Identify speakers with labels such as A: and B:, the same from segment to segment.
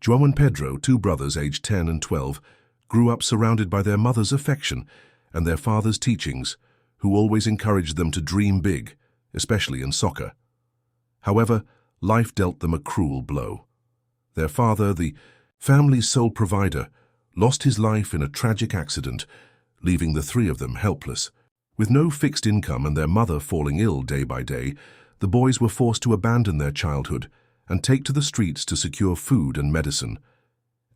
A: João and Pedro, two brothers aged 10 and 12, grew up surrounded by their mother's affection and their father's teachings, who always encouraged them to dream big, especially in soccer. However, life dealt them a cruel blow. Their father, the family's sole provider, lost his life in a tragic accident, leaving the three of them helpless. With no fixed income and their mother falling ill day by day, the boys were forced to abandon their childhood and take to the streets to secure food and medicine.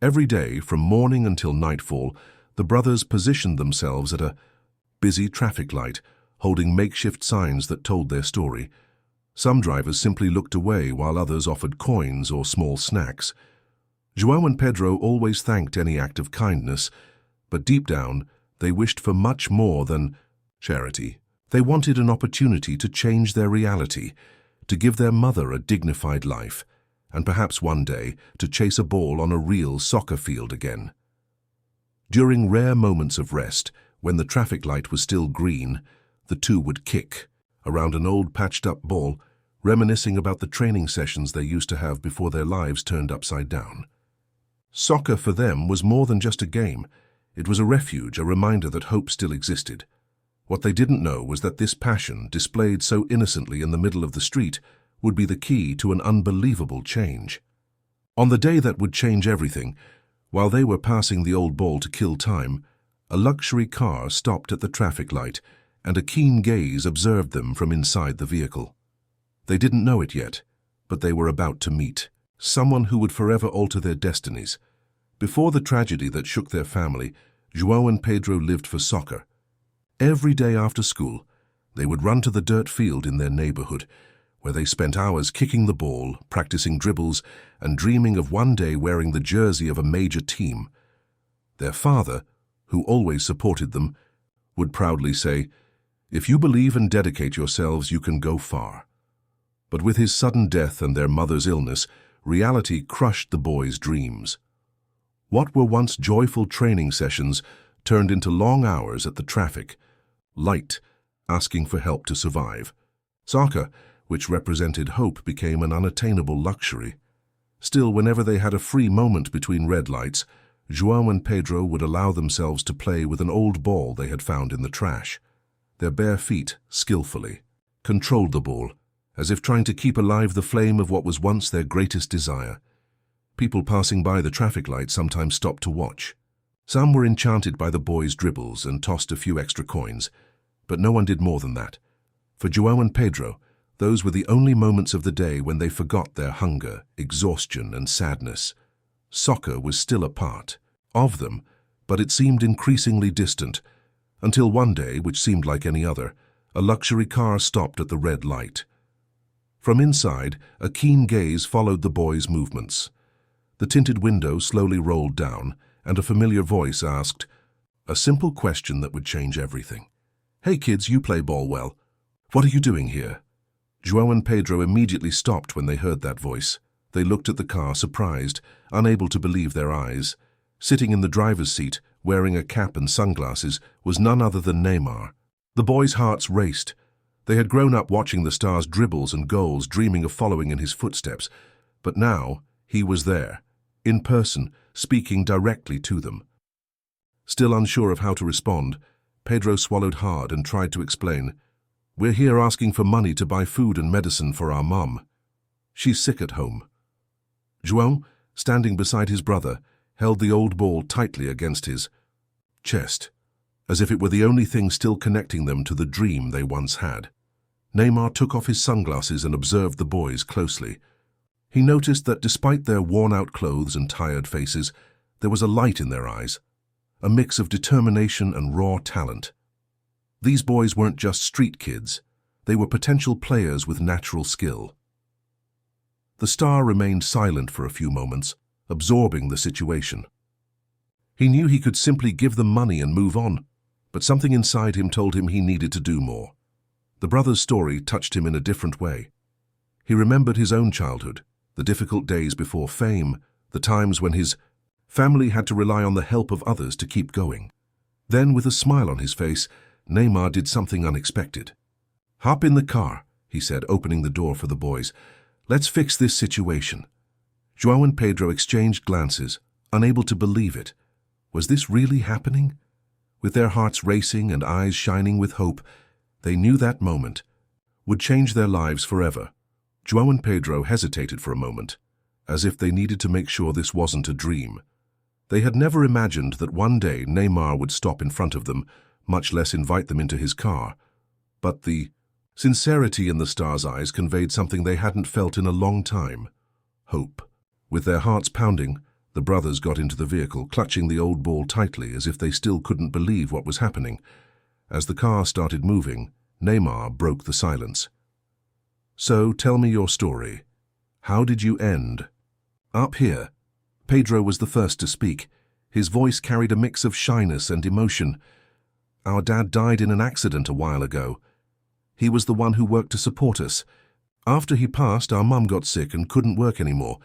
A: Every day, from morning until nightfall, the brothers positioned themselves at a busy traffic light, holding makeshift signs that told their story. Some drivers simply looked away while others offered coins or small snacks. João and Pedro always thanked any act of kindness, but deep down, they wished for much more than charity. They wanted an opportunity to change their reality, to give their mother a dignified life, and perhaps one day to chase a ball on a real soccer field again. During rare moments of rest, when the traffic light was still green, the two would kick around an old patched-up ball, reminiscing about the training sessions they used to have before their lives turned upside down. Soccer for them was more than just a game. It was a refuge, a reminder that hope still existed. What they didn't know was that this passion, displayed so innocently in the middle of the street, would be the key to an unbelievable change. On the day that would change everything, while they were passing the old ball to kill time, a luxury car stopped at the traffic light, and a keen gaze observed them from inside the vehicle. They didn't know it yet, but they were about to meet someone who would forever alter their destinies. Before the tragedy that shook their family, João and Pedro lived for soccer. Every day after school, they would run to the dirt field in their neighborhood, where they spent hours kicking the ball, practicing dribbles, and dreaming of one day wearing the jersey of a major team. Their father, who always supported them, would proudly say, "If you believe and dedicate yourselves, you can go far." But with his sudden death and their mother's illness, reality crushed the boys' dreams. What were once joyful training sessions turned into long hours at the traffic light, asking for help to survive. Soccer, which represented hope, became an unattainable luxury. Still, whenever they had a free moment between red lights, João and Pedro would allow themselves to play with an old ball they had found in the trash. Their bare feet, skillfully, controlled the ball, as if trying to keep alive the flame of what was once their greatest desire. People passing by the traffic light sometimes stopped to watch. Some were enchanted by the boys' dribbles and tossed a few extra coins, but no one did more than that. For João and Pedro, those were the only moments of the day when they forgot their hunger, exhaustion, and sadness. Soccer was still a part of them, but it seemed increasingly distant, until one day, which seemed like any other, a luxury car stopped at the red light. From inside, a keen gaze followed the boys' movements. The tinted window slowly rolled down, and a familiar voice asked a simple question that would change everything. "Hey kids, you play ball well. What are you doing here?" João and Pedro immediately stopped when they heard that voice. They looked at the car, surprised, unable to believe their eyes. Sitting in the driver's seat, wearing a cap and sunglasses, was none other than Neymar. The boys' hearts raced. They had grown up watching the star's dribbles and goals, dreaming of following in his footsteps. But now, he was there, in person, speaking directly to them. Still unsure of how to respond, Pedro swallowed hard and tried to explain, "We're here asking for money to buy food and medicine for our mom. She's sick at home." João, standing beside his brother, held the old ball tightly against his chest, as if it were the only thing still connecting them to the dream they once had. Neymar took off his sunglasses and observed the boys closely. He noticed that despite their worn-out clothes and tired faces, there was a light in their eyes, a mix of determination and raw talent. These boys weren't just street kids. They were potential players with natural skill. The star remained silent for a few moments, absorbing the situation. He knew he could simply give them money and move on, but something inside him told him he needed to do more. The brother's story touched him in a different way. He remembered his own childhood, the difficult days before fame, the times when his family had to rely on the help of others to keep going. Then, with a smile on his face, Neymar did something unexpected. "Hop in the car," he said, opening the door for the boys. "Let's fix this situation." João and Pedro exchanged glances, unable to believe it. Was this really happening? With their hearts racing and eyes shining with hope, they knew that moment would change their lives forever. João and Pedro hesitated for a moment, as if they needed to make sure this wasn't a dream. They had never imagined that one day Neymar would stop in front of them, much less invite them into his car. But the sincerity in the star's eyes conveyed something they hadn't felt in a long time: hope. With their hearts pounding, the brothers got into the vehicle, clutching the old ball tightly as if they still couldn't believe what was happening. As the car started moving, Neymar broke the silence. "So, tell me your story. How did you end?" "Up here." Pedro was the first to speak. His voice carried a mix of shyness and emotion. "Our dad died in an accident a while ago. He was the one who worked to support us. After he passed, our mum got sick and couldn't work anymore.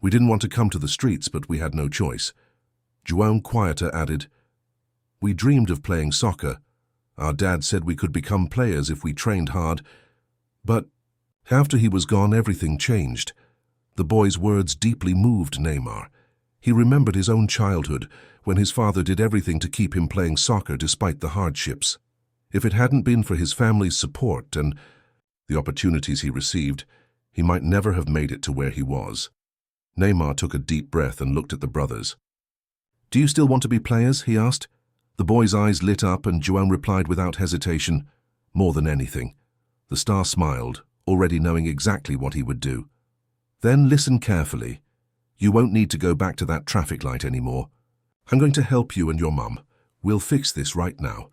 A: We didn't want to come to the streets, but we had no choice." João, quieter, added, "We dreamed of playing soccer. Our dad said we could become players if we trained hard. But after he was gone, everything changed." The boy's words deeply moved Neymar. He remembered his own childhood, when his father did everything to keep him playing soccer despite the hardships. If it hadn't been for his family's support and the opportunities he received, he might never have made it to where he was. Neymar took a deep breath and looked at the brothers. "Do you still want to be players?" he asked. The boy's eyes lit up and João replied without hesitation, "More than anything." The star smiled, already knowing exactly what he would do. "Then listen carefully. You won't need to go back to that traffic light anymore. I'm going to help you and your mum. We'll fix this right now."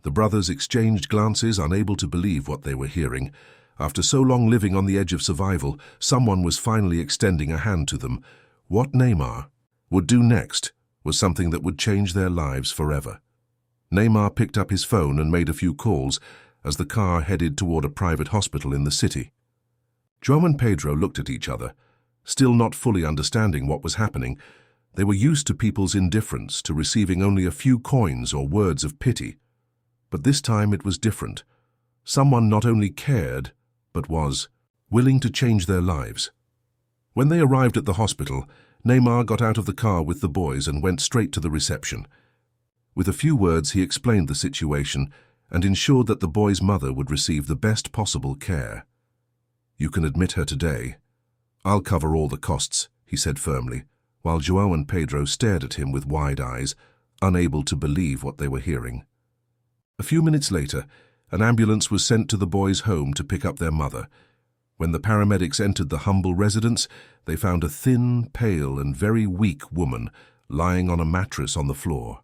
A: The brothers exchanged glances, unable to believe what they were hearing. After so long living on the edge of survival, someone was finally extending a hand to them. What Neymar would do next was something that would change their lives forever. Neymar picked up his phone and made a few calls as the car headed toward a private hospital in the city. João and Pedro looked at each other, still not fully understanding what was happening. They were used to people's indifference, to receiving only a few coins or words of pity. But this time it was different. Someone not only cared, but was willing to change their lives. When they arrived at the hospital, Neymar got out of the car with the boys and went straight to the reception. With a few words, he explained the situation and ensured that the boy's mother would receive the best possible care. "You can admit her today. I'll cover all the costs," he said firmly, while João and Pedro stared at him with wide eyes, unable to believe what they were hearing. A few minutes later, an ambulance was sent to the boys' home to pick up their mother. When the paramedics entered the humble residence, they found a thin, pale, and very weak woman lying on a mattress on the floor.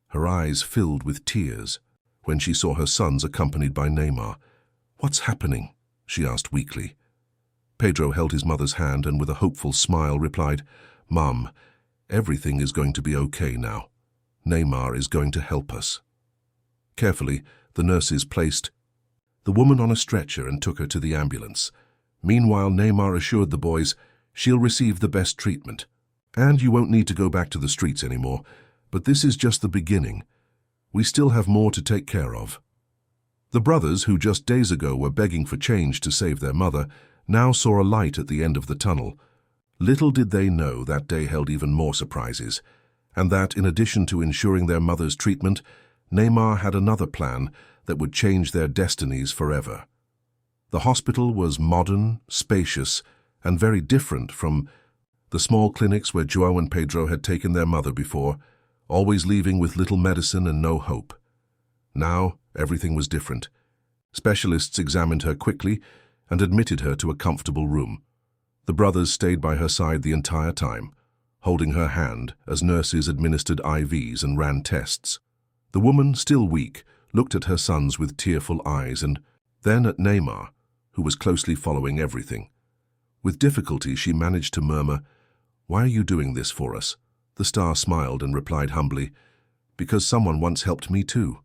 A: Her eyes filled with tears when she saw her sons accompanied by Neymar. "What's happening?" she asked weakly. Pedro held his mother's hand and with a hopeful smile replied, "Mum, everything is going to be okay now. Neymar is going to help us." Carefully, the nurses placed the woman on a stretcher and took her to the ambulance. Meanwhile, Neymar assured the boys, "She'll receive the best treatment, and you won't need to go back to the streets anymore. But this is just the beginning. We still have more to take care of." The brothers, who just days ago were begging for change to save their mother, now saw a light at the end of the tunnel. Little did they know that day held even more surprises, and that, in addition to ensuring their mother's treatment, Neymar had another plan that would change their destinies forever. The hospital was modern, spacious, and very different from the small clinics where João and Pedro had taken their mother before, always leaving with little medicine and no hope. Now, everything was different. Specialists examined her quickly and admitted her to a comfortable room. The brothers stayed by her side the entire time, holding her hand as nurses administered IVs and ran tests. The woman, still weak, looked at her sons with tearful eyes and then at Neymar, who was closely following everything. With difficulty, she managed to murmur, "Why are you doing this for us?" The star smiled and replied humbly, "Because someone once helped me too.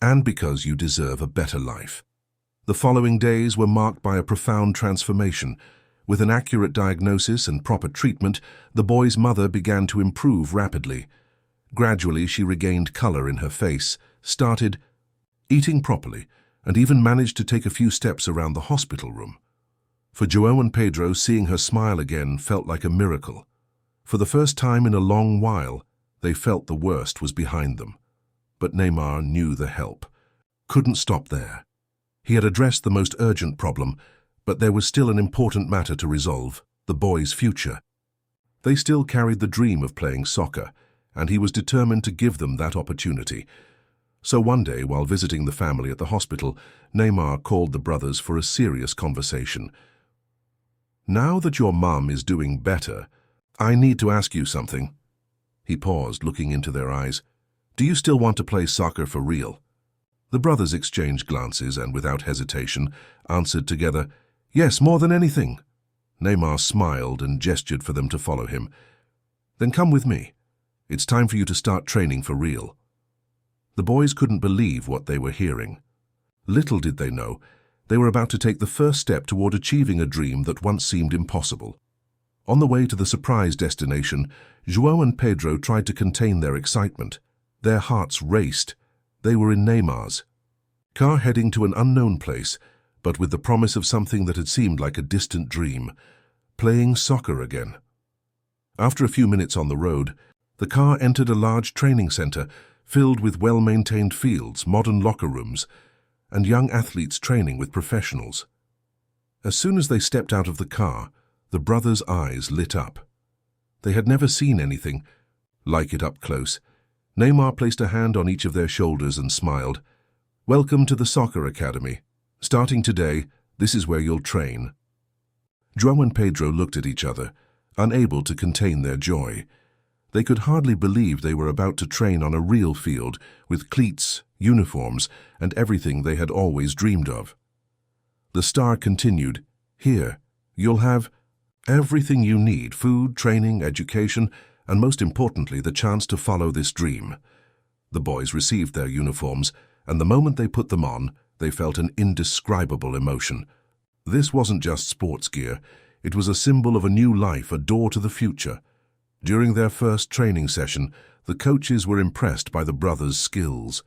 A: And because you deserve a better life." The following days were marked by a profound transformation. With an accurate diagnosis and proper treatment, the boy's mother began to improve rapidly. Gradually, she regained color in her face, started eating properly, and even managed to take a few steps around the hospital room. For João and Pedro, seeing her smile again felt like a miracle. For the first time in a long while, they felt the worst was behind them. But Neymar knew the help. Couldn't stop there. He had addressed the most urgent problem, but there was still an important matter to resolve: the boys' future. They still carried the dream of playing soccer, and he was determined to give them that opportunity. So one day, while visiting the family at the hospital, Neymar called the brothers for a serious conversation. "Now that your mum is doing better, I need to ask you something." He paused, looking into their eyes. "Do you still want to play soccer for real?" The brothers exchanged glances and, without hesitation, answered together, "Yes, more than anything." Neymar smiled and gestured for them to follow him. "Then come with me. It's time for you to start training for real." The boys couldn't believe what they were hearing. Little did they know, they were about to take the first step toward achieving a dream that once seemed impossible. On the way to the surprise destination, João and Pedro tried to contain their excitement. Their hearts raced. They were in Neymar's car, heading to an unknown place, but with the promise of something that had seemed like a distant dream: playing soccer again. After a few minutes on the road, the car entered a large training center filled with well-maintained fields, modern locker rooms, and young athletes training with professionals. As soon as they stepped out of the car, the brothers' eyes lit up. They had never seen anything like it up close. Neymar placed a hand on each of their shoulders and smiled. "Welcome to the soccer academy. Starting today, this is where you'll train." João and Pedro looked at each other, unable to contain their joy. They could hardly believe they were about to train on a real field, with cleats, uniforms, and everything they had always dreamed of. The star continued, "Here, you'll have everything you need: food, training, education, and most importantly, the chance to follow this dream." The boys received their uniforms, and the moment they put them on, they felt an indescribable emotion. This wasn't just sports gear. It was a symbol of a new life, a door to the future. During their first training session, the coaches were impressed by the brothers' skills.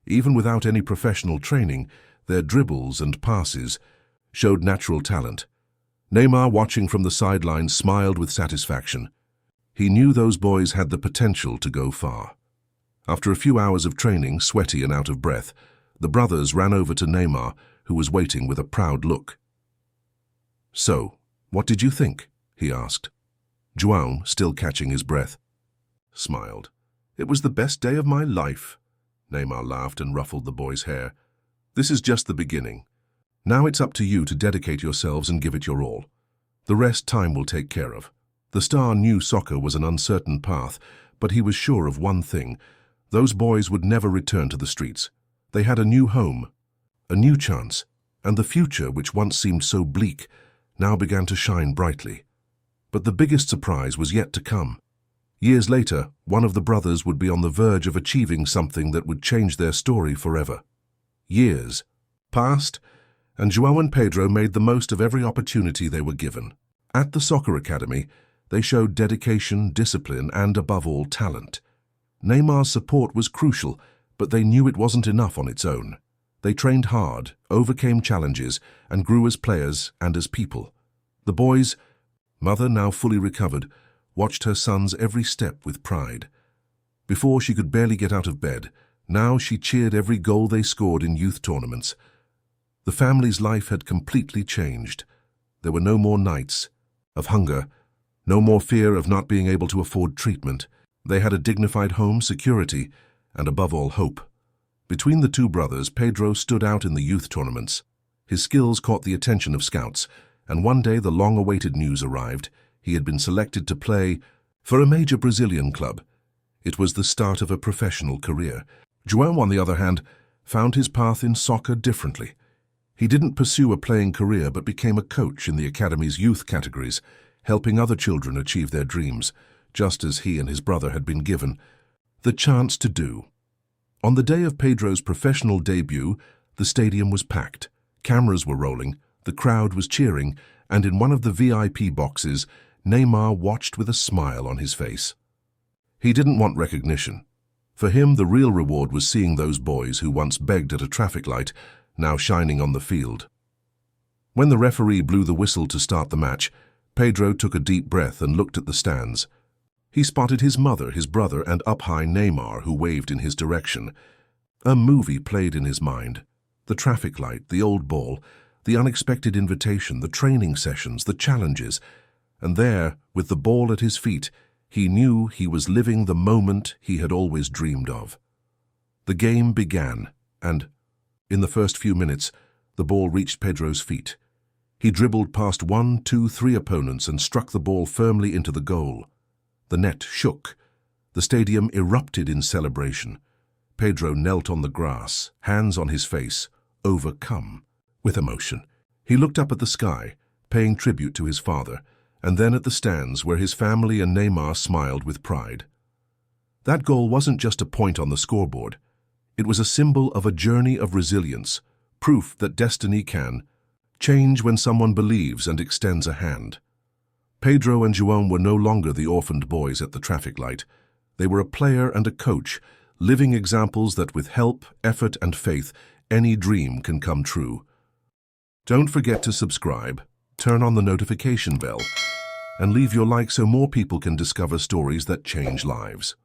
A: Even without any professional training, their dribbles and passes showed natural talent. Neymar, watching from the sidelines, smiled with satisfaction. He knew those boys had the potential to go far. After a few hours of training, sweaty and out of breath, the brothers ran over to Neymar, who was waiting with a proud look. "So, what did you think?" he asked. João, still catching his breath, smiled. "It was the best day of my life." Neymar laughed and ruffled the boy's hair. "This is just the beginning. Now it's up to you to dedicate yourselves and give it your all. The rest time will take care of." The star knew soccer was an uncertain path, but he was sure of one thing: those boys would never return to the streets. They had a new home, a new chance, and the future, which once seemed so bleak, now began to shine brightly. But the biggest surprise was yet to come. Years later, one of the brothers would be on the verge of achieving something that would change their story forever. Years passed, and João and Pedro made the most of every opportunity they were given. At the soccer academy, they showed dedication, discipline, and above all, talent. Neymar's support was crucial, but they knew it wasn't enough on its own. They trained hard, overcame challenges, and grew as players and as people. The boys' mother, now fully recovered, watched her sons every step with pride. Before, she could barely get out of bed. Now she cheered every goal they scored in youth tournaments. The family's life had completely changed. There were no more nights of hunger, no more fear of not being able to afford treatment. They had a dignified home, security, and above all, hope. Between the two brothers, Pedro stood out in the youth tournaments. His skills caught the attention of scouts, and one day the long-awaited news arrived. He had been selected to play for a major Brazilian club. It was the start of a professional career. João, on the other hand, found his path in soccer differently. He didn't pursue a playing career but became a coach in the academy's youth categories, helping other children achieve their dreams, just as he and his brother had been given the chance to do. On the day of Pedro's professional debut, the stadium was packed. Cameras were rolling, the crowd was cheering, and in one of the VIP boxes, Neymar watched with a smile on his face. He didn't want recognition. For him, the real reward was seeing those boys who once begged at a traffic light, now shining on the field. When the referee blew the whistle to start the match, Pedro took a deep breath and looked at the stands. He spotted his mother, his brother, and up high Neymar, who waved in his direction. A movie played in his mind. The traffic light, the old ball, the unexpected invitation, the training sessions, the challenges. And there, with the ball at his feet, he knew he was living the moment he had always dreamed of. The game began, and, in the first few minutes, the ball reached Pedro's feet. He dribbled past 1, 2, 3 opponents and struck the ball firmly into the goal. The net shook. The stadium erupted in celebration. Pedro knelt on the grass, hands on his face, overcome with emotion. He looked up at the sky, paying tribute to his father, and then at the stands where his family and Neymar smiled with pride. That goal wasn't just a point on the scoreboard. It was a symbol of a journey of resilience, proof that destiny can change when someone believes and extends a hand. Pedro and João were no longer the orphaned boys at the traffic light. They were a player and a coach, living examples that with help, effort, and faith, any dream can come true. Don't forget to subscribe, turn on the notification bell, and leave your like so more people can discover stories that change lives.